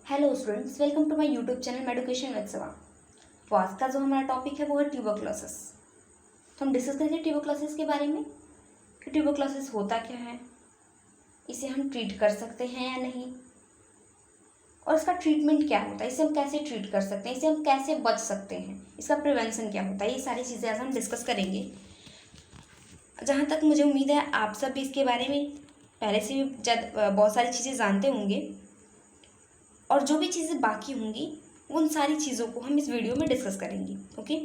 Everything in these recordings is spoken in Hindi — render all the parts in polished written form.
Hello students, welcome to my YouTube channel education with सवा। तो आज का जो हमारा टॉपिक है वो है ट्यूबरक्लोसिस। तो हम डिस्कस करेंगे ट्यूबरक्लोसिस के बारे में कि ट्यूबरक्लोसिस होता क्या है, इसे हम ट्रीट कर सकते हैं या नहीं, और इसका ट्रीटमेंट क्या होता है, इसे हम कैसे ट्रीट कर सकते हैं, इसे हम कैसे बच सकते हैं, इसका प्रिवेंशन क्या होता है। ये सारी चीज़ें आज हम डिस्कस करेंगे। जहाँ तक मुझे उम्मीद है आप सब भी इसके बारे में पहले से भी बहुत सारी चीज़ें जानते होंगे, और जो भी चीज़ें बाकी होंगी उन सारी चीज़ों को हम इस वीडियो में डिस्कस करेंगे। ओके,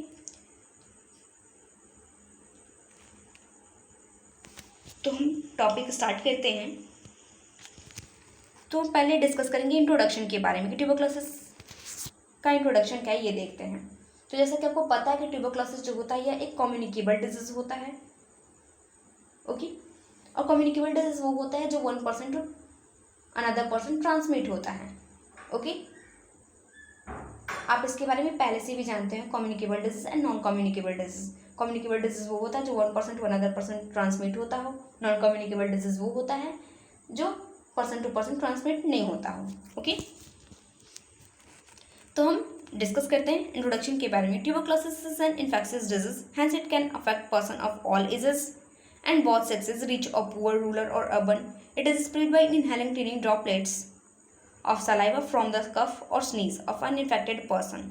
तो हम टॉपिक स्टार्ट करते हैं। तो पहले डिस्कस करेंगे इंट्रोडक्शन के बारे में कि ट्यूबरक्लोसिस का इंट्रोडक्शन क्या है, ये देखते हैं। तो जैसा कि आपको पता है कि ट्यूबरक्लोसिस जो होता है यह एक कम्युनिकेबल डिजीज होता है। ओके, और कम्युनिकेबल डिजीज वो होता है जो 1% टू अनदर पर्सन ट्रांसमिट होता है। ओके, आप इसके बारे में पहले से भी जानते हैं, communicable disease and non communicable disease. Communicable disease वो होता है जो 1% टू अनदर पर्सन ट्रांसमिट होता हो। नॉन कम्युनिकेबल डिजीज वो होता है जो पर्सन टू पर्सन ट्रांसमिट नहीं होता हो। ओके, तो हम डिस्कस करते हैं इंट्रोडक्शन के बारे में। Tuberculosis is an infectious disease, hence it can affect person of all ages and both sexes, rich or poor, rural or urban. It is spread by inhaling tiny droplets of saliva from the cough or sneeze of an infected person.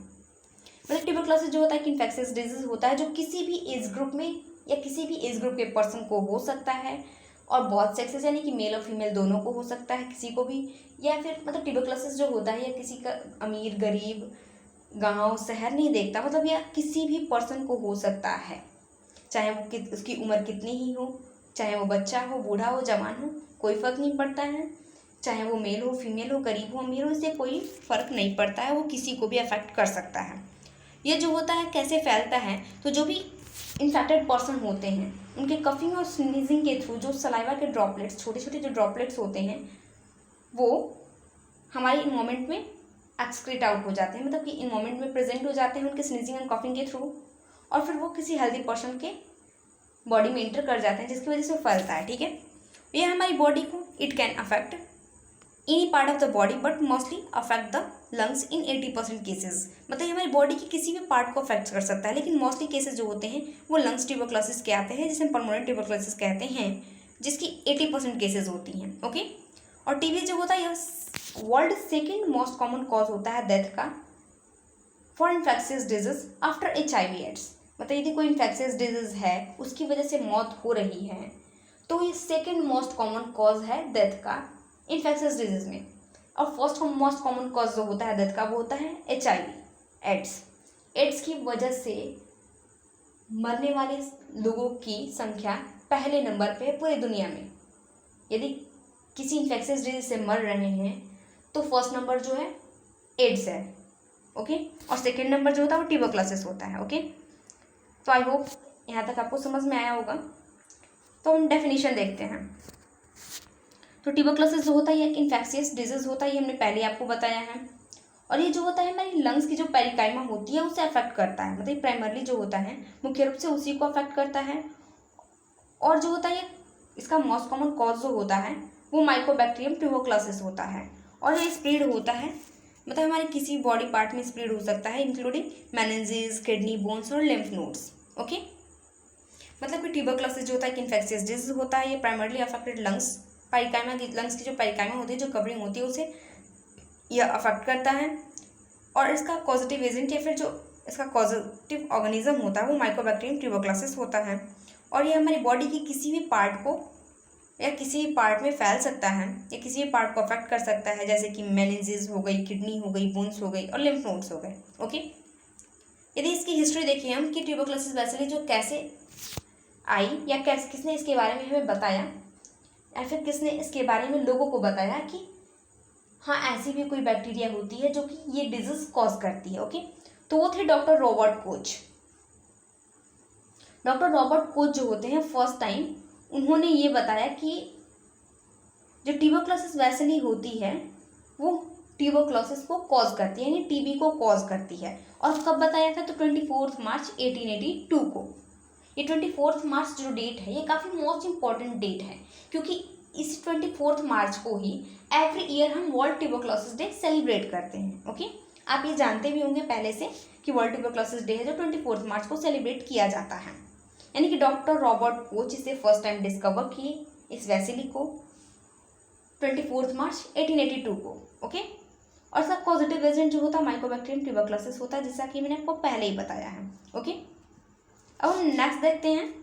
मतलब ट्यूबरक्लोसिस जो होता है कि इन्फेक्शियस डिजीज होता है जो किसी भी एज ग्रुप में या किसी भी एज ग्रुप के पर्सन को हो सकता है, और बहुत सेक्सेस यानी कि मेल और फीमेल दोनों को हो सकता है, किसी को भी। या फिर मतलब ट्यूबरक्लोसिस जो होता है या किसी का अमीर गरीब गांव शहर नहीं देखता, मतलब या किसी भी पर्सन को हो सकता है, चाहे वो उसकी उम्र कितनी ही हो, चाहे वो बच्चा हो, बूढ़ा हो, जवान हो, कोई फ़र्क नहीं पड़ता है। चाहे वो मेल हो, फीमेल हो, गरीब हो, अमीर हो, इससे कोई फ़र्क नहीं पड़ता है, वो किसी को भी अफेक्ट कर सकता है। ये जो होता है कैसे फैलता है, तो जो भी इन्फेक्टेड पर्सन होते हैं उनके कफिंग और स्नीजिंग के थ्रू जो सलाइवा के ड्रॉपलेट्स, छोटे छोटे जो ड्रॉपलेट्स होते हैं, वो हमारे इन्वायरमेंट में एक्सक्रीट आउट हो जाते हैं, मतलब कि इन्वायरमेंट में प्रेजेंट हो जाते हैं उनके स्नीजिंग एंड कफिंग के थ्रू, और फिर वो किसी हेल्दी पर्सन के बॉडी में इंटर कर जाते हैं, जिसकी वजह से वो फैलता है। ठीक है, ये हमारी बॉडी को it can affect any part of the body but mostly affect the lungs in 80% cases. मतलब ये हमारी बॉडी के किसी भी पार्ट को अफेक्ट कर सकता है, लेकिन मोस्टली केसेस जो होते हैं वो लंग्स ट्यूबरक्लोसिस के आते हैं, जिसे हम पल्मोनरी ट्यूबरक्लोसिस कहते हैं, जिसकी 80% केसेस होती हैं। ओके, और टीबी जो होता है यह world second most common cause होता है डेथ का for infectious disease after HIV AIDS. मतलब यदि कोई इन्फेक्शियस डिजीज है उसकी वजह से मौत हो रही है, तो ये सेकेंड मोस्ट कॉमन कॉज है डेथ का इन्फेक्शियस डिजीज में। और फर्स्ट मोस्ट कॉमन कॉज जो होता है डेथ का वो होता है HIV एड्स। एड्स की वजह से मरने वाले लोगों की संख्या पहले नंबर पे है पूरी दुनिया में। यदि किसी इन्फेक्शियस डिजीज से मर रहे हैं तो फर्स्ट नंबर जो है एड्स है। ओके, और सेकेंड नंबर जो होता है वो ट्यूबरक्लोसिस होता है। ओके, तो आई होप यहाँ तक आपको समझ में आया होगा। तो हम डेफिनेशन देखते हैं। तो ट्यूबरक्लोसिस जो होता है ये एक इन्फेक्शियस डिजीज होता है, ये हमने पहले आपको बताया है। और ये जो होता है हमारी लंग्स की जो पेरिकाइमा होती है उसे अफेक्ट करता है, मतलब प्राइमरली जो होता है मुख्य रूप से उसी को अफेक्ट करता है। और जो होता है इसका मोस्ट कॉमन कॉज जो होता है वो माइकोबैक्टीरियम ट्यूबरक्लोसिस होता है, और ये स्प्रेड होता है, मतलब हमारे किसी बॉडी पार्ट में स्प्रेड हो सकता है, इंक्लूडिंग मेनिंजेस, किडनी, बोन्स और लिम्फ नोड्स। ओके, मतलब कि ट्यूबरक्लोसिस जो होता है एक इन्फेक्शियस डिजीज होता है, ये प्राइमरली अफेक्टेड लंग्स पेरिकाइमा की, लंग्स की जो पेरिकाइमा होती है, जो कवरिंग होती है, उसे यह अफेक्ट करता है। और इसका पॉजिटिव एजेंट या फिर जो इसका पॉजिटिव ऑर्गेनिज्म होता है वो माइकोबैक्टीरियम ट्यूबरक्लोसिस होता है, और ये हमारी बॉडी की किसी भी पार्ट को या किसी भी पार्ट में फैल सकता है या किसी भी पार्ट को अफेक्ट कर सकता है, जैसे कि मेनिंजेस हो गई, किडनी हो गई, बोन्स हो गई और लिम्फ नोड्स हो गए। ओके, यदि इसकी हिस्ट्री देखिए हम कि ट्यूबरक्लोसिस वैसे जो कैसे आई या कैसे किसने इसके बारे में हमें बताया, या फिर किसने इसके बारे में लोगों को बताया कि हाँ ऐसी भी कोई बैक्टीरिया होती है जो कि ये डिजीज कॉज करती है। ओके, तो वो थे doctor Robert Koch. Doctor Robert Koch जो होते हैं फर्स्ट टाइम उन्होंने ये बताया कि जो ट्यूबरक्लोसिस वैसे होती है वो ट्यूबरक्लोसिस को कॉज करती है, यानी टीबी को कॉज करती है। और कब बताया था, तो 24 मार्च 1882 को। ये 24 मार्च जो डेट है ये काफ़ी मोस्ट इम्पॉर्टेंट डेट है, क्योंकि इस 24 मार्च को ही एवरी ईयर हम वर्ल्ड ट्यूबरक्लोसिस डे सेलिब्रेट करते हैं। ओके, आप ये जानते भी होंगे पहले से कि वर्ल्ड ट्यूबरक्लोसिस डे है जो 24 मार्च को सेलिब्रेट किया जाता है। यानी कि डॉक्टर रॉबर्ट कोच इसे फर्स्ट टाइम डिस्कवर किए इस वैसिली को 24 मार्च 1882 को। ओके, और सब पॉजिटिव एजेंट जो होता है माइकोबैक्टीरियम ट्यूबरक्लोसिस होता है, जैसा कि मैंने आपको पहले ही बताया है। ओके, अब हम नेक्स्ट देखते हैं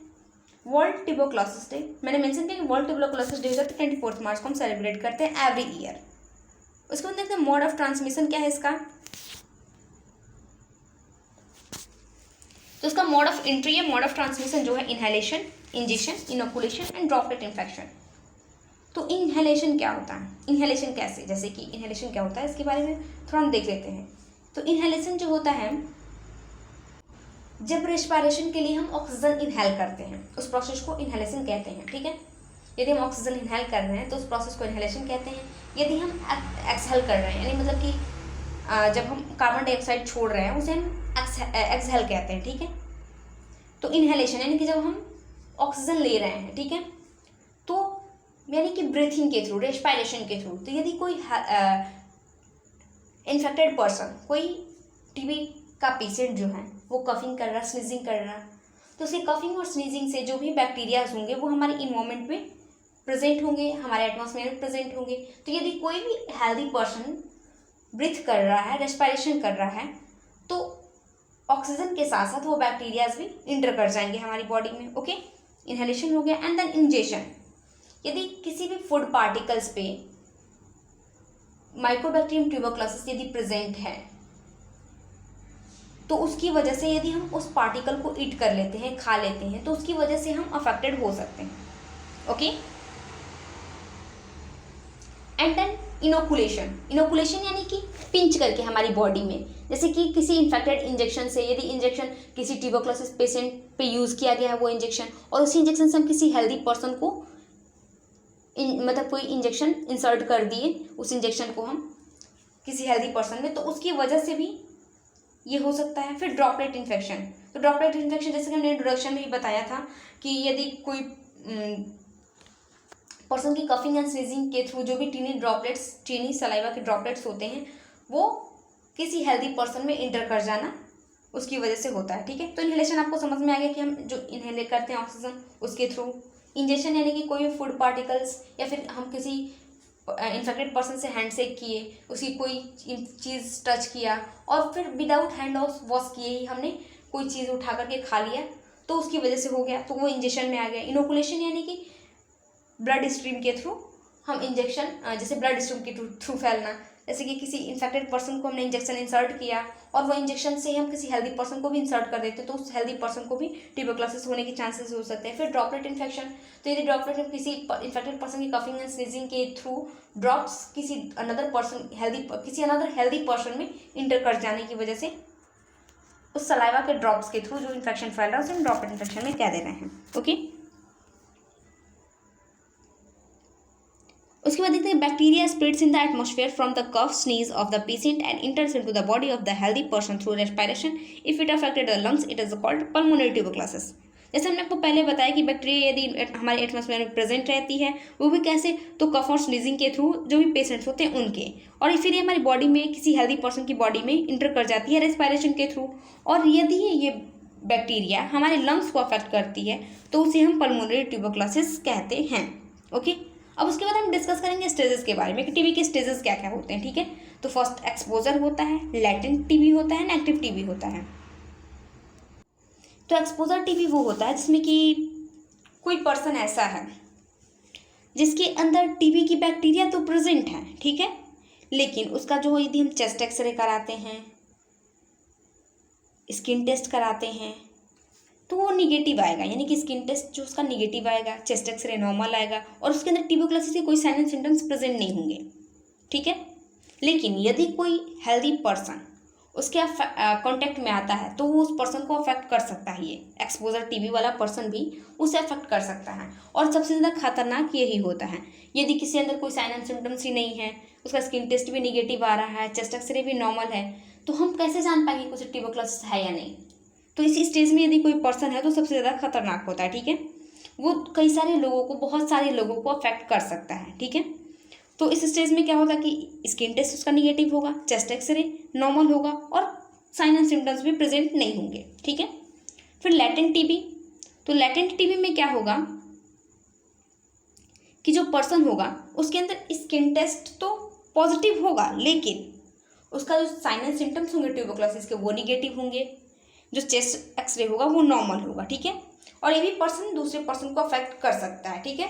वर्ल्ड ट्यूबरक्लोसिस डे। मैंने मेंशन किया कि वर्ल्ड ट्यूबरक्लोसिस डे 24 मार्च को हम सेलिब्रेट करते हैं एवरी ईयर। उसके बाद देखते हैं मोड ऑफ ट्रांसमिशन क्या है इसका। तो इसका मोड ऑफ एंट्री है, मोड ऑफ ट्रांसमिशन जो है inhalation, injection, inoculation and droplet infection. तो इनहेलेशन क्या होता है, इनहेलेशन कैसे, जैसे कि इनहेलेशन क्या होता है इसके बारे में थोड़ा हम देख लेते हैं। तो इनहेलेशन जो होता है जब रेस्पिरेशन के लिए हम ऑक्सीजन इनहेल करते हैं उस प्रोसेस को इनहेलेशन कहते हैं। ठीक है, यदि हम ऑक्सीजन इनहेल कर रहे हैं तो उस प्रोसेस को इनहेलेशन कहते हैं। यदि हम एक्सहेल कर रहे हैं, यानी मतलब कि जब हम कार्बन डाइऑक्साइड छोड़ रहे हैं उसे हम एक्सहेल कहते हैं। ठीक है, तो इनहेलेशन यानी कि जब हम ऑक्सीजन ले रहे हैं, ठीक है, तो यानी कि ब्रीथिंग के थ्रू, रेस्पिरेशन के थ्रू। तो यदि कोई इन्फेक्टेड पर्सन, कोई टीबी का पेशेंट जो है वो कफिंग कर रहा, स्नीजिंग कर रहा, तो उसकी कफिंग और स्नीजिंग से जो भी बैक्टीरियाज होंगे वो हमारे इन्वायरमेंट में प्रेजेंट होंगे, हमारे एटमॉस्फेयर में प्रेजेंट होंगे। तो यदि कोई भी हेल्दी पर्सन ब्रीथ कर रहा है, रेस्पिरेशन कर रहा है, तो ऑक्सीजन के साथ साथ वो बैक्टीरियाज भी इंटर कर जाएंगे हमारी बॉडी में। ओके, इनहेलेशन हो गया। एंड देन इंजेक्शन, यदि किसी भी फूड पार्टिकल्स पे माइकोबैक्टीरियम ट्यूबरक्लोसिस यदि प्रेजेंट है तो उसकी वजह से यदि हम उस पार्टिकल को ईट कर लेते हैं, खा लेते हैं, तो उसकी वजह से हम अफेक्टेड हो सकते हैं। Okay, and then inoculation, inoculation यानी कि पिंच करके हमारी बॉडी में, जैसे कि किसी इन्फेक्टेड इंजेक्शन से, यदि इंजेक्शन किसी ट्यूबरक्लोसिस पेशेंट पे यूज़ किया गया है वो इंजेक्शन, और उसी इंजेक्शन से हम किसी हेल्दी पर्सन को मतलब कोई इंजेक्शन इंसर्ट कर दिए, उस इंजेक्शन को हम किसी हेल्दी पर्सन में, तो उसकी वजह से भी ये हो सकता है। फिर ड्रॉपलेट इन्फेक्शन, तो ड्रॉपलेट इन्फेक्शन जैसे कि हमने इंट्रोडक्शन में ही बताया था कि यदि कोई पर्सन की कफिंग एंड स्नीजिंग के थ्रू जो भी टीनी ड्रॉपलेट्स, टीनी सलाइवा के ड्रॉपलेट्स होते हैं वो किसी हेल्दी पर्सन में इंटर कर जाना उसकी वजह से होता है। ठीक है, तो इनहेलेशन आपको समझ में आ गया कि हम जो इनहेल करते हैं ऑक्सीजन उसके थ्रू। इंजेक्शन यानी कि कोई फूड पार्टिकल्स या फिर हम किसी इन्फेक्टेड पर्सन से हैंड शेक किए, उसकी कोई चीज़ टच किया और फिर विदाउट हैंड वॉश किए ही हमने कोई चीज़ उठा करके खा लिया तो उसकी वजह से हो गया, तो वो इंजेक्शन में आ गया। इनोकुलेशन यानी कि ब्लड स्ट्रीम के थ्रू हम इंजेक्शन, जैसे ब्लड स्ट्रीम के थ्रू फैलना, जैसे कि किसी इन्फेक्टेड पर्सन को हमने इंजेक्शन इंसर्ट किया और वो इंजेक्शन से हम किसी हेल्दी पर्सन को भी इंसर्ट कर देते हैं तो उस हेल्दी पर्सन को भी ट्यूबरक्लोसिस होने के चांसेस हो सकते हैं। फिर ड्रॉपलेट इन्फेक्शन, तो यदि ड्रॉपलेट किसी इन्फेक्टेड पर्सन की कफिंग एंड स्नीजिंग के थ्रू ड्रॉप्स किसी अनदर हेल्दी पर्सन में इंटर कर जाने की वजह से उस सलाइवा के ड्रॉप्स के थ्रू जो इन्फेक्शन फैल रहा है उसे हम ड्रॉपलेट इन्फेक्शन में कह दे रहे हैं। ओके, उसके बाद देखते हैं bacteria spreads in the atmosphere from the cough sneeze of the patient and enters into the body of the healthy person through respiration. If it affected the lungs it is called pulmonary tuberculosis. जैसे हमने आपको पहले बताया कि बैक्टीरिया यदि हमारे एटमॉस्फेयर में प्रेजेंट रहती है वो भी कैसे, तो कफ और स्नीजिंग के थ्रू जो भी पेशेंट्स होते हैं उनके, और फिर ये हमारी बॉडी में किसी हेल्दी पर्सन की बॉडी में इंटर कर जाती है रेस्पिरेशन के थ्रू, और यदि ये बैक्टीरिया हमारे लंग्स को अफेक्ट करती है तो उसे हम पल्मोनरी ट्यूबरक्लोसिस कहते हैं। ओके, अब उसके बाद हम डिस्कस करेंगे स्टेजेस के बारे में कि टीबी के स्टेजेस क्या क्या होते हैं। ठीक है, तो फर्स्ट एक्सपोजर होता है, लैटेंट टीबी होता है, एक्टिव टीबी होता है। तो एक्सपोजर टीबी वो होता है जिसमें कि कोई पर्सन ऐसा है जिसके अंदर टीबी की बैक्टीरिया तो प्रेजेंट है, ठीक है, लेकिन उसका जो यदि हम चेस्ट एक्सरे कराते हैं, स्किन टेस्ट कराते हैं तो वो निगेटिव आएगा, यानी कि स्किन टेस्ट जो उसका निगेटिव आएगा, चेस्ट एक्सरे नॉर्मल आएगा और उसके अंदर ट्यूबरक्लोसिस के कोई साइन एंड सिम्टम्स प्रेजेंट नहीं होंगे। ठीक है, लेकिन यदि कोई हेल्दी पर्सन उसके कांटेक्ट में आता है तो वो उस पर्सन को अफेक्ट कर सकता है। ये एक्सपोजर टीबी वाला पर्सन भी उसे अफेक्ट कर सकता है और सबसे ज़्यादा खतरनाक यही होता है यदि किसी अंदर कोई साइन एंड सिम्टम्स ही नहीं है, उसका स्किन टेस्ट भी निगेटिव आ रहा है, चेस्ट एक्सरे भी नॉर्मल है, तो हम कैसे जान पाएंगे कि उसे ट्यूबरक्लोसिस है या नहीं। तो इसी स्टेज में यदि कोई पर्सन है तो सबसे ज़्यादा खतरनाक होता है। ठीक है, वो कई सारे लोगों को, बहुत सारे लोगों को अफेक्ट कर सकता है, ठीक है। तो इस स्टेज में क्या होगा कि स्किन टेस्ट उसका निगेटिव होगा, चेस्ट एक्सरे नॉर्मल होगा और साइन एंड सिम्टम्स भी प्रेजेंट नहीं होंगे, ठीक है। फिर लैटेंट टीबी, तो लैटेंट टीबी में क्या होगा कि जो पर्सन होगा उसके अंदर स्किन टेस्ट तो पॉजिटिव होगा, लेकिन उसका जो साइन एंड सिम्टम्स होंगे ट्यूबरकुलोसिस के वो निगेटिव होंगे, जो चेस्ट एक्सरे होगा वो नॉर्मल होगा, ठीक है। और ये भी पर्सन दूसरे पर्सन को अफेक्ट कर सकता है, ठीक है।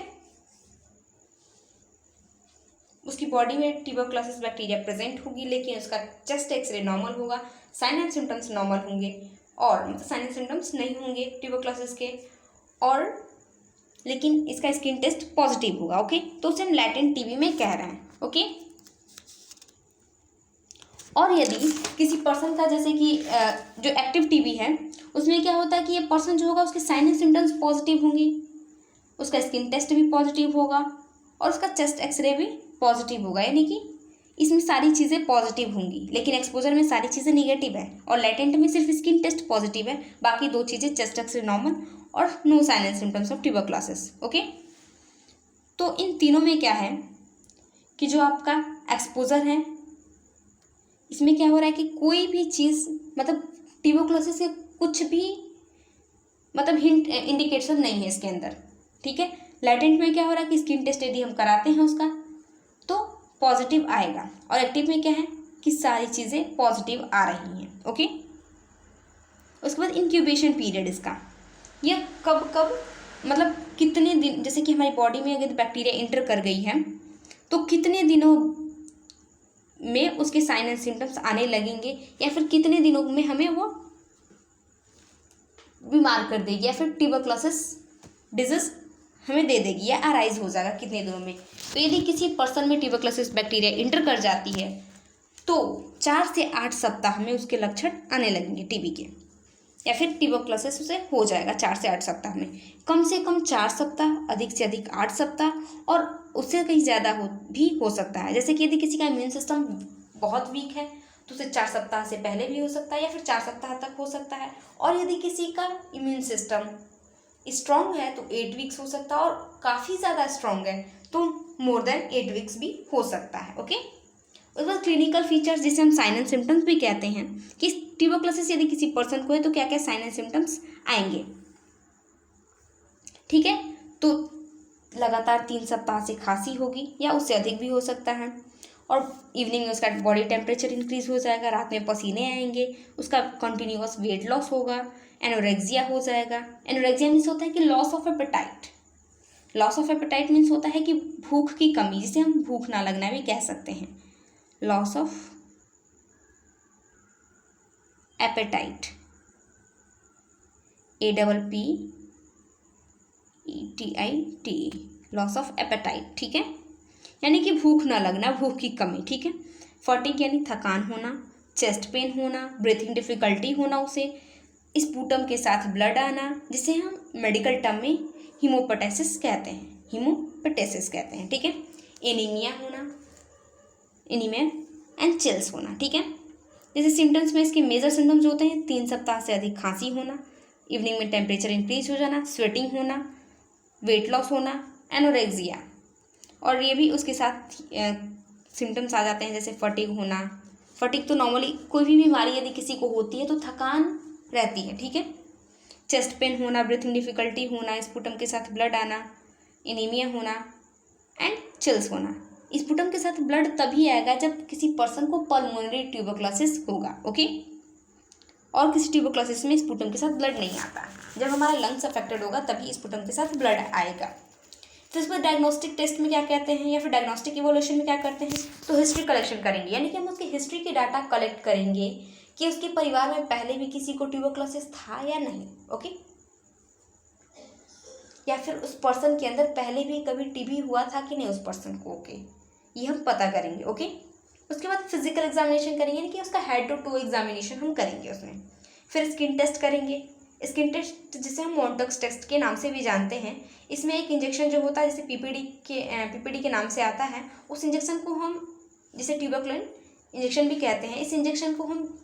उसकी बॉडी में ट्यूबरकुलोसिस बैक्टीरिया प्रेजेंट होगी, लेकिन उसका चेस्ट एक्सरे नॉर्मल होगा, साइन एंड सिम्टम्स नॉर्मल होंगे, और मतलब साइन एंड सिम्टम्स नहीं होंगे ट्यूबरकुलोसिस के, और लेकिन इसका स्किन टेस्ट पॉजिटिव होगा, ओके। तो उसे हम लैटेंट टीबी में कह रहे हैं, ओके। और यदि किसी पर्सन का, जैसे कि जो एक्टिव टीबी है, उसमें क्या होता है कि ये पर्सन जो होगा उसके साइन एंड सिम्टम्स पॉजिटिव होंगे, उसका स्किन टेस्ट भी पॉजिटिव होगा और उसका चेस्ट एक्सरे भी पॉजिटिव होगा, यानी कि इसमें सारी चीज़ें पॉजिटिव होंगी, लेकिन एक्सपोजर में सारी चीज़ें निगेटिव है, और लेटेंट में सिर्फ स्किन टेस्ट पॉजिटिव है, बाकी दो चीज़ें चेस्ट एक्सरे नॉर्मल और no sign and symptoms of tuberculosis, okay. तो इन तीनों में क्या है कि जो आपका एक्सपोजर है, इसमें क्या हो रहा है कि कोई भी चीज़, मतलब ट्यूबरकुलोसिस के कुछ भी मतलब हिंट इंडिकेशन नहीं है इसके अंदर, ठीक है। लैटेंट में क्या हो रहा है कि स्किन टेस्ट यदि हम कराते हैं उसका तो पॉजिटिव आएगा, और एक्टिव में क्या है कि सारी चीज़ें पॉजिटिव आ रही हैं, ओके। उसके बाद इंक्यूबेशन पीरियड इसका, यह कब कब मतलब कितने दिन, जैसे कि हमारी बॉडी में अगर बैक्टीरिया इंटर कर गई है तो कितने दिनों में उसके साइन एंड सिम्टम्स आने लगेंगे, या फिर कितने दिनों में हमें वो बीमार कर देगी, या फिर ट्यूबरकुलोसिस डिजीज हमें दे देगी या अराइज हो जाएगा कितने दिनों में। तो यदि किसी पर्सन में ट्यूबरकुलोसिस बैक्टीरिया इंटर कर जाती है तो 4 से 8 सप्ताह में उसके लक्षण आने लगेंगे टीबी के, या फिर ट्यूबरकुलोसिस उसे हो जाएगा 4 से 8 सप्ताह में। कम से कम 4 सप्ताह, अधिक से अधिक 8 सप्ताह, और उससे कहीं ज़्यादा भी हो सकता है। जैसे कि यदि किसी का इम्यून सिस्टम बहुत वीक है तो उसे 4 सप्ताह से पहले भी हो सकता है, या फिर 4 सप्ताह तक हो सकता है। और यदि किसी का इम्यून सिस्टम स्ट्रॉन्ग है तो 8 वीक्स हो सकता है, और काफ़ी ज़्यादा स्ट्रॉन्ग है तो मोर देन 8 वीक्स भी हो सकता है, ओके। उसके बाद क्लिनिकल फीचर्स, जिसे हम साइन एंड सिम्टम्स भी कहते हैं, कि ट्यूबरकुलोसिस यदि किसी पर्सन को है तो क्या क्या साइन एंड सिम्टम्स आएंगे, ठीक है। तो लगातार 3 सप्ताह से खांसी होगी, या उससे अधिक भी हो सकता है, और इवनिंग में उसका बॉडी टेम्परेचर इंक्रीज हो जाएगा, रात में पसीने आएंगे, उसका कंटिन्यूअस वेट लॉस होगा, एनोरेक्सिया हो जाएगा। एनोरेक्सिया मीन्स होता है कि loss of appetite. Loss of appetite means होता है कि भूख की कमी, जिसे हम भूख ना लगना भी कह सकते हैं, loss of appetite, APPETIT, loss of appetite, ठीक है, यानी कि भूख ना लगना, भूख की कमी, ठीक है। फटीग यानी थकान होना, चेस्ट पेन होना, ब्रीथिंग डिफिकल्टी होना, उसे स्पूटम के साथ ब्लड आना, जिसे हम मेडिकल टर्म में हीमोपेटेसिस कहते हैं, हीमोपेटेसिस कहते हैं, ठीक है। एनीमिया होना, एनीमिया एंड चिल्स होना, ठीक है। जैसे सिम्टम्स में इसके मेजर सिम्टम्स होते हैं 3 सप्ताह से अधिक खांसी होना, इवनिंग में टेम्परेचर इंक्रीज हो जाना, स्वेटिंग होना, वेट लॉस होना, एनोरेक्सिया, और ये भी उसके साथ सिम्टम्स आ जाते हैं जैसे फटीग होना। फटीग तो नॉर्मली कोई भी बीमारी यदि किसी को होती है तो थकान रहती है, ठीक है। चेस्ट पेन होना, ब्रीथिंग डिफिकल्टी होना, स्पूटम के साथ ब्लड आना, एनीमिया होना एंड चिल्स होना। स्पूटम के साथ ब्लड तभी आएगा जब किसी पर्सन को पल्मोनरी ट्यूबरकुलोसिस होगा, ओके। और किसी ट्यूबरकुलोसिस में स्पूटम के साथ ब्लड नहीं आता, जब हमारा लंग्स अफेक्टेड होगा तभी स्पूटम के साथ ब्लड आएगा। तो इसमें डायग्नोस्टिक टेस्ट में क्या कहते हैं, या फिर डायग्नोस्टिक इवोल्यूशन में क्या करते हैं, तो हिस्ट्री कलेक्शन करेंगे, यानी कि हम उसकी हिस्ट्री की डाटा कलेक्ट करेंगे कि उसके परिवार में पहले भी किसी को ट्यूबरकुलोसिस था या नहीं, ओके, या फिर उस पर्सन के अंदर पहले भी कभी टीबी हुआ था कि नहीं उस पर्सन को, ओके, ये हम पता करेंगे, ओके। उसके बाद फिजिकल एग्जामिनेशन करेंगे, यानी कि उसका हेड टू टू एग्जामिनेशन हम करेंगे उसमें। फिर स्किन टेस्ट करेंगे, स्किन टेस्ट जिसे हम मॉन्टक्स टेस्ट के नाम से भी जानते हैं। इसमें एक इंजेक्शन जो होता है जैसे पीपीडी के नाम से आता है, उस इंजेक्शन को हम जिसे ट्यूबरकुलिन इंजेक्शन भी कहते हैं, इस इंजेक्शन को हम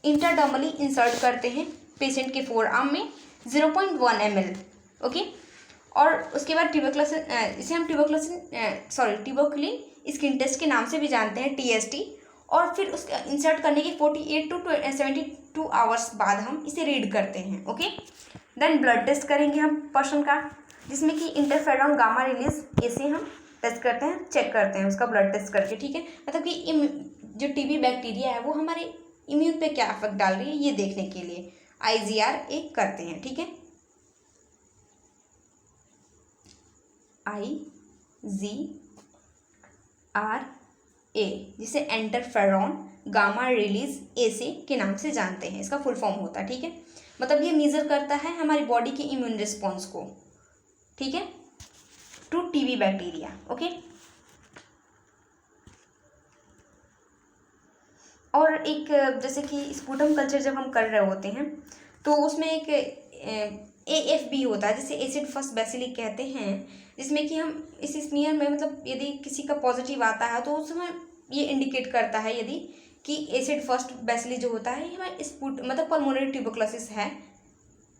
इंटरडर्मली इंसर्ट करते हैं पेशेंट के फोर आर्म में 0.1 ml, ओके। और उसके बाद इसे हम ट्यूबरकुलिन स्किन टेस्ट के नाम से भी जानते हैं, TST। और फिर उसका इंसर्ट करने के 48 टू 72 आवर्स बाद हम इसे रीड करते हैं। ओके, देन ब्लड टेस्ट करेंगे हम पर्सन का, जिसमें कि इंटरफेरॉन गामा रिलीज ऐसे हम टेस्ट करते हैं, चेक करते हैं उसका ब्लड टेस्ट करके। ठीक है, मतलब कि जो TB बैक्टीरिया है वो हमारे इम्यून पे क्या इफेक्ट डाल रही है ये देखने के लिए IGRA करते हैं। ठीक है, IGRA, जिसे इंटरफेरॉन गामा रिलीज ऐसे के नाम से जानते हैं, इसका फुल फॉर्म होता है। ठीक है, मतलब ये मेजर करता है हमारी बॉडी के इम्यून रिस्पॉन्स को, ठीक है, टू TB बैक्टीरिया। ओके, और एक जैसे कि स्पूटम कल्चर जब हम कर रहे होते हैं तो उसमें एक AFB होता है, जिसे एसिड फर्स्ट बैसिली कहते हैं, जिसमें कि हम इस स्मीयर में मतलब यदि किसी का पॉजिटिव आता है तो उस समय ये इंडिकेट करता है यदि कि एसिड फर्स्ट बैसिली जो होता है हमें मतलब पल्मोनरी ट्यूबरकुलोसिस है,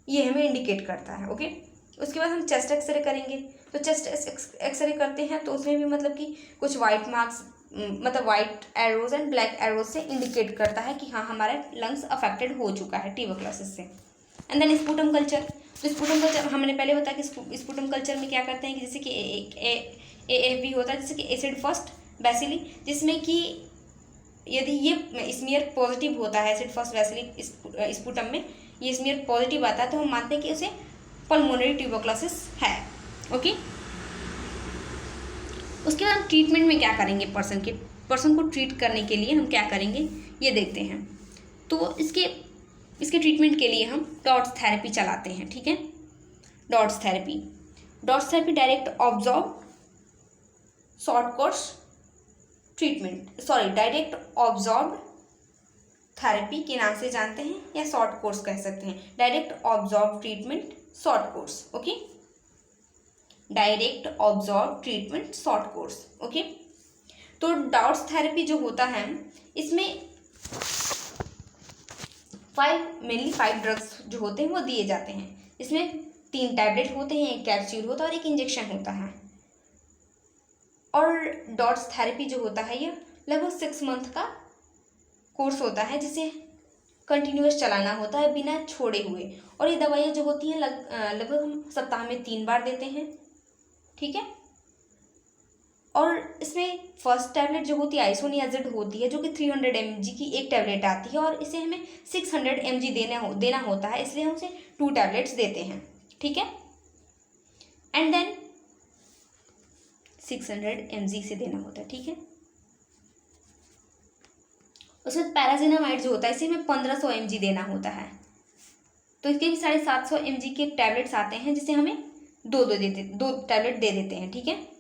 ये हमें इंडिकेट करता है। ओके, उसके बाद हम चेस्ट एक्सरे करेंगे। तो चेस्ट एक्सरे करते हैं तो उसमें भी मतलब कि कुछ वाइट मार्क्स मतलब white arrows and black arrows से इंडिकेट करता है कि हाँ हमारा लंग्स अफेक्टेड हो चुका है ट्यूबरकुलोसिस से। And then sputum culture. तो स्पूटम कल्चर हमने पहले बताया कि स्पूटम कल्चर में क्या करते हैं कि जैसे कि AFB होता है, जैसे कि एसिड फर्स्ट बैसिली, जिसमें कि यदि ये स्मीयर पॉजिटिव होता है, एसिड फर्स्ट बैसिली स्पूटम में ये स्मीयर पॉजिटिव आता है तो हम मानते हैं कि उसे पल्मोनरी ट्यूबरकुलोसिस है। ओके, उसके बाद ट्रीटमेंट में क्या करेंगे, पर्सन को ट्रीट करने के लिए हम क्या करेंगे ये देखते हैं। तो इसके ट्रीटमेंट के लिए हम डॉट्स थेरेपी चलाते हैं। ठीक है, dots therapy direct absorb short course treatment, direct absorb therapy के नाम से जानते हैं या शॉर्ट कोर्स कह सकते हैं, direct absorb treatment short course. Okay, direct absorb treatment short course. Okay, तो डॉट्स थेरेपी जो होता है इसमें मेनली 5 ड्रग्स जो होते हैं वो दिए जाते हैं। इसमें 3 टैबलेट होते हैं, एक कैप्सूल होता है और एक इंजेक्शन होता है। और डॉट्स थेरेपी जो होता है ये लगभग 6 मंथ का कोर्स होता है, जिसे कंटिन्यूअस चलाना होता है बिना छोड़े हुए। और ये दवाइयाँ जो होती हैं लगभग हम सप्ताह में 3 बार देते हैं। ठीक है, और इसमें फर्स्ट टैबलेट जो होती है आइसोनियाजिड होती है, जो कि 300 mg की एक टैबलेट आती है और इसे हमें 600 mg देना होता है, इसलिए हम उसे 2 टैबलेट्स देते हैं। ठीक है, एंड देन 600 mg से देना होता है। ठीक है, उसमें पैराजिनामाइड जो होता है इसे हमें 1500 mg देना होता है। तो इसके भी 750 mg के टैबलेट्स आते हैं, जिसे हमें 2 टैबलेट दे देते हैं। ठीक है,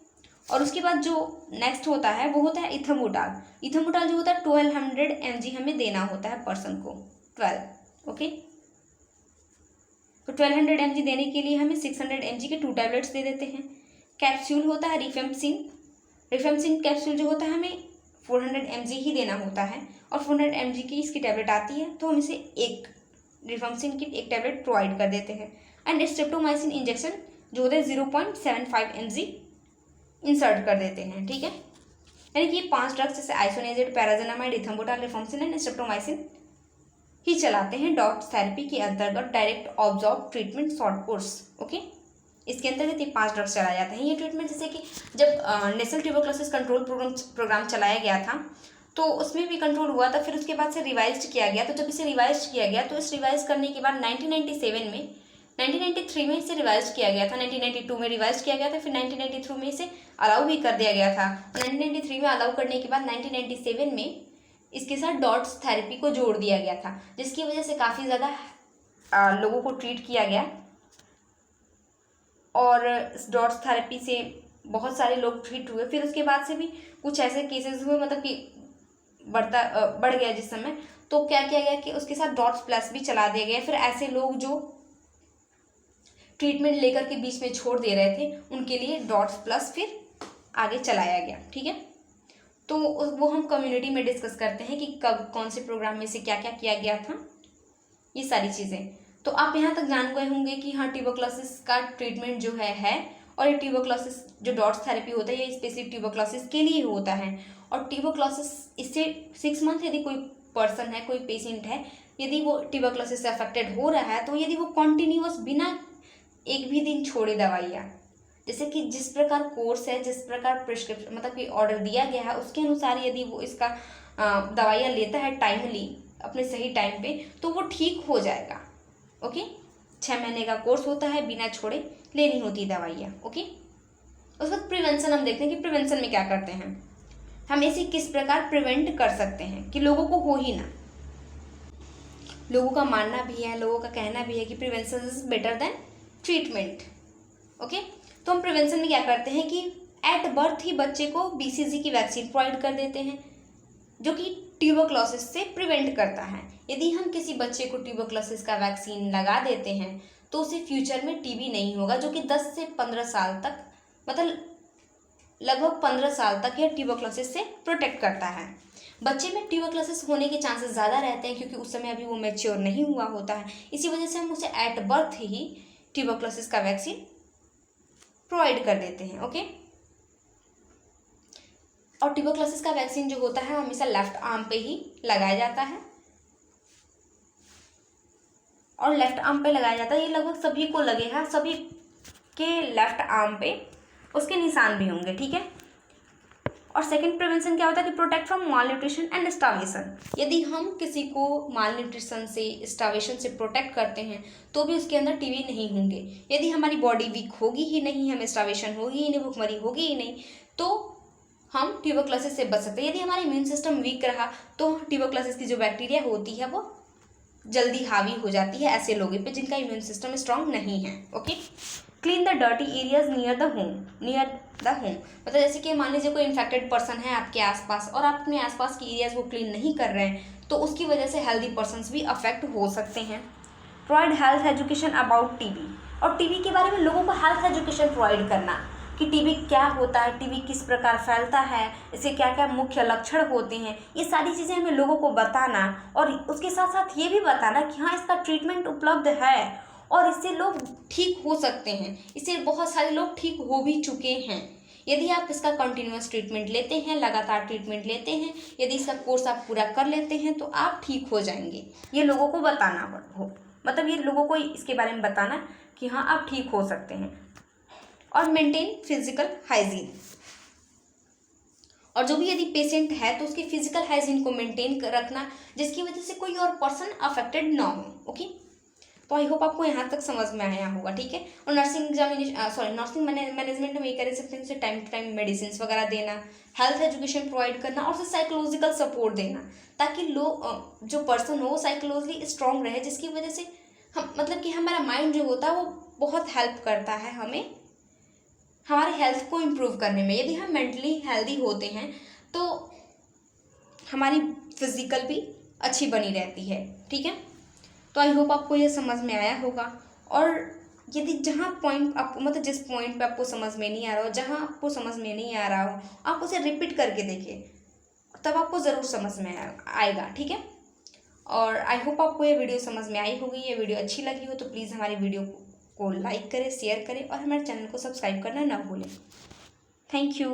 और उसके बाद जो नेक्स्ट होता है वो होता है इथम्बुटाल जो होता है 1200 mg हमें देना होता है पर्सन को 12। ओके, तो 1200 mg देने के लिए हमें 600 mg के 2 टैबलेट्स दे देते हैं। कैप्सूल होता है रिफेम्सिन कैप्सूल जो होता है हमें 400 mg ही देना होता है और 400 mg की इसकी टैबलेट आती है, तो हम इसे एक रिफेम्सिन की एक टैबलेट प्रोवाइड कर देते हैं। एंड स्ट्रेप्टोमाइसिन इंजेक्शन जो होता है 0.75 mg इंसर्ट कर देते हैं। ठीक है, यानी कि 5 ड्रग्स जैसे आइसोनियाजिड, पैराजिनामाइड, इथम्बुटाल, रिफेम्सिन एंड स्ट्रेप्टोमाइसिन ही चलाते हैं डॉट्स थेरेपी के अंतर्गत direct absorb treatment short course. Okay, इसके अंतर्गत ये 5 ड्रग्स चलाए जाते हैं। ये ट्रीटमेंट जैसे कि जब नेशनल ट्यूबरकुलोसिस कंट्रोल प्रोग्राम चलाया गया था तो उसमें भी कंट्रोल हुआ था, फिर उसके बाद से रिवाइज किया गया। तो जब इसे रिवाइज किया गया तो इस रिवाइज करने के बाद 1993 में इसे रिवाइज किया गया था, 1992 में रिवाइज किया गया था, फिर 1993 में इसे अलाउ भी कर दिया गया था। 1993 में अलाउ करने के बाद 1997 में इसके साथ डॉट्स थेरेपी को जोड़ दिया गया था, जिसकी वजह से काफ़ी ज़्यादा लोगों को ट्रीट किया गया और इस डॉट्स थेरेपी से बहुत सारे लोग ट्रीट हुए। फिर उसके बाद से भी कुछ ऐसे केसेस हुए, मतलब कि बढ़ गया जिस समय, तो क्या किया गया कि उसके साथ डॉट्स प्लस भी चला दिया गया। फिर ऐसे लोग जो ट्रीटमेंट लेकर के बीच में छोड़ दे रहे थे उनके लिए डॉट्स प्लस फिर आगे चलाया गया। ठीक है, तो वो हम कम्युनिटी में डिस्कस करते हैं कि कब कौन से प्रोग्राम में से क्या क्या किया गया था, ये सारी चीज़ें। तो आप यहाँ तक जान गए होंगे कि हाँ ट्यूबरक्लोसिस का ट्रीटमेंट जो है और ये ट्यूबरक्लोसिस जो डॉट्स थेरेपी होता है ये स्पेसिफिक ट्यूबरक्लोसिस के लिए होता है। और ट्यूबरक्लोसिस इससे 6 मंथ यदि कोई पर्सन है, कोई पेशेंट है, यदि वो ट्यूबरक्लोसिस से अफेक्टेड हो रहा है तो यदि वो कॉन्टिन्यूअस बिना एक भी दिन छोड़े दवाइयाँ, जैसे कि जिस प्रकार कोर्स है, जिस प्रकार प्रिस्क्रिप्शन मतलब कि ऑर्डर दिया गया है उसके अनुसार यदि वो इसका दवाइयाँ लेता है टाइमली, अपने सही टाइम पे, तो वो ठीक हो जाएगा। ओके, 6 महीने का कोर्स होता है, बिना छोड़े लेनी होती दवाइयाँ। ओके, उस वक्त प्रिवेंशन हम देखते हैं कि प्रिवेंशन में क्या करते हैं, हम इसे किस प्रकार प्रिवेंट कर सकते हैं कि लोगों को हो ही ना। लोगों का मानना भी है, लोगों का कहना भी है कि prevention is better than treatment. Okay, तो हम प्रिवेंशन में क्या करते हैं कि एट बर्थ ही बच्चे को BCG की वैक्सीन प्रोवाइड कर देते हैं जो कि ट्यूबरक्लोसिस से प्रिवेंट करता है। यदि हम किसी बच्चे को ट्यूबरक्लोसिस का वैक्सीन लगा देते हैं तो उसे फ्यूचर में टीबी नहीं होगा, जो कि 10 से 15 साल तक मतलब लगभग 15 साल तक यह ट्यूबरक्लोसिस से प्रोटेक्ट करता है। बच्चे में ट्यूबरक्लोसिस होने के चांसेस ज़्यादा रहते हैं क्योंकि उस समय अभी वो मैच्योर नहीं हुआ होता है। इसी वजह से हम उसे एट बर्थ ही ट्यूबरक्लोसिस का वैक्सीन प्रोवाइड कर देते हैं। ओके, और ट्यूबरक्लोसिस का वैक्सीन जो होता है हमेशा लेफ्ट आर्म पे ही लगाया जाता है और लेफ्ट आर्म पे लगाया जाता है। ये लगभग सभी को लगेगा, सभी के लेफ्ट आर्म पे उसके निशान भी होंगे। ठीक है, और सेकंड प्रिवेंशन क्या होता है कि protect from mall nutrition and starvation. यदि हम किसी को माल न्यूट्रिशन से, स्टार्वेशन से प्रोटेक्ट करते हैं तो भी उसके अंदर टीबी नहीं होंगे। यदि हमारी बॉडी वीक होगी ही नहीं, हमें स्टार्वेशन होगी ही नहीं, भूखमरी होगी ही नहीं, तो हम ट्यूबरक्लोसिस से बच सकते हैं। यदि हमारा इम्यून सिस्टम वीक रहा तो ट्यूबरक्लोसिस की जो बैक्टीरिया होती है वो जल्दी हावी हो जाती है ऐसे लोगों पे जिनका इम्यून सिस्टम स्ट्रांग नहीं है। Okay, clean the dirty areas near the home. मतलब जैसे कि मान लीजिए कोई इन्फेक्टेड पर्सन है आपके आसपास और आप अपने आसपास की एरियाज को क्लीन नहीं कर रहे हैं तो उसकी वजह से हेल्दी पर्सन्स भी अफेक्ट हो सकते हैं। Provide health education about TB, और टीबी के बारे में लोगों को हेल्थ एजुकेशन प्रोवाइड करना कि टीबी क्या होता है, टीबी किस प्रकार फैलता है, इसके क्या क्या मुख्य लक्षण होते हैं, ये सारी चीज़ें हमें लोगों को बताना और उसके साथ साथ ये भी बताना कि हाँ इसका ट्रीटमेंट उपलब्ध है और इससे लोग ठीक हो सकते हैं। इससे बहुत सारे लोग ठीक हो भी चुके हैं। यदि आप इसका कंटिन्यूअस ट्रीटमेंट लेते हैं, लगातार ट्रीटमेंट लेते हैं, यदि इसका कोर्स आप पूरा कर लेते हैं तो आप ठीक हो जाएंगे। ये लोगों को बताना हो, मतलब ये लोगों को इसके बारे में बताना कि हाँ आप ठीक हो सकते हैं। और मेंटेन फिजिकल हाइजीन, और जो भी यदि पेशेंट है तो उसकी फिजिकल हाइजीन को मेंटेन रखना जिसकी वजह से कोई और पर्सन अफेक्टेड ना हो। ओके, तो आई होप आपको यहाँ तक समझ में आया होगा। ठीक है, और नर्सिंग मैनेजमेंट में ये कर सकते हैं उसे टाइम टू टाइम मेडिसिन वगैरह देना, हेल्थ एजुकेशन प्रोवाइड करना और उसे साइकोलॉजिकल सपोर्ट देना ताकि लोग जो पर्सन हो वो साइकोलॉजिकली स्ट्रांग रहे, जिसकी वजह से हम मतलब कि हमारा माइंड जो होता है वो बहुत हेल्प करता है हमें हमारे हेल्थ को इम्प्रूव करने में। यदि हम मेंटली हेल्दी होते हैं तो हमारी फिजिकल भी अच्छी बनी रहती है। ठीक है, तो आई होप आपको ये समझ में आया होगा। और यदि जहाँ पॉइंट आप मतलब जिस पॉइंट पे आपको समझ में नहीं आ रहा हो, जहाँ आपको समझ में नहीं आ रहा हो, आप उसे रिपीट करके देखिए, तब आपको ज़रूर समझ में आएगा। ठीक है, और आई होप आपको ये वीडियो समझ में आई होगी। ये वीडियो अच्छी लगी हो तो प्लीज़ हमारी वीडियो को लाइक करें, शेयर करें और हमारे चैनल को सब्सक्राइब करना ना भूलें। Thank you.